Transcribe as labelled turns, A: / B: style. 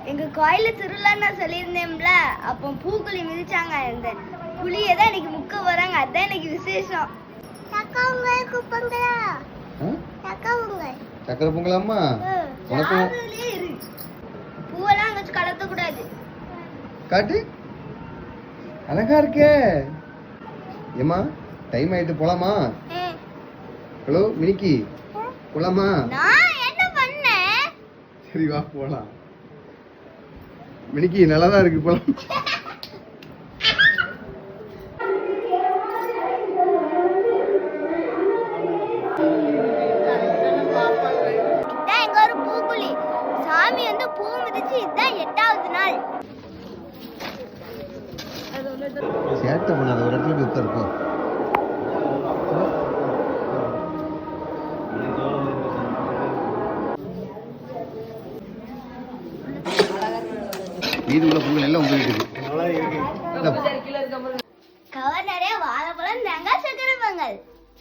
A: எங்க கோயில திருவிழான்னு நான் சொல்லியிருந்தேன்ல, அப்போ பூக்குழி மிதிச்சாங்க. அந்த புளியை தான் இன்னைக்கு முக்க வராங்க. அதான் இன்னைக்கு விசேஷம்.
B: சக்கரை பொங்கலாமா?
A: பூவெல்லாம் அங்க வச்சு கலத்த கூடாது.
B: காட்டு அழகா இருக்கே. ஏமா டைம் ஆயிட்டு போலாமா? ஹலோ மினிக்கி போலாமா?
A: நான் என்ன பண்ணேன்?
B: சரி வா போலாம். மினிக்கி நல்லா தான் இருக்கு போலாம்.
A: இதான் எங்க ஒரு பூக்குழி. சாமி வந்து பூ மிதிச்சு இதான் 8வது நாள்.
B: சேட்டை பண்ணாத, ஒரு இடத்துல போய் உட்காருப்போம். வீடுக்குள்ள பொங்கல் எல்லாம் உங்களுக்கு
A: கவர் நிறைய வாழைப்பழம், தேங்காய், சக்கரை பொங்கல்.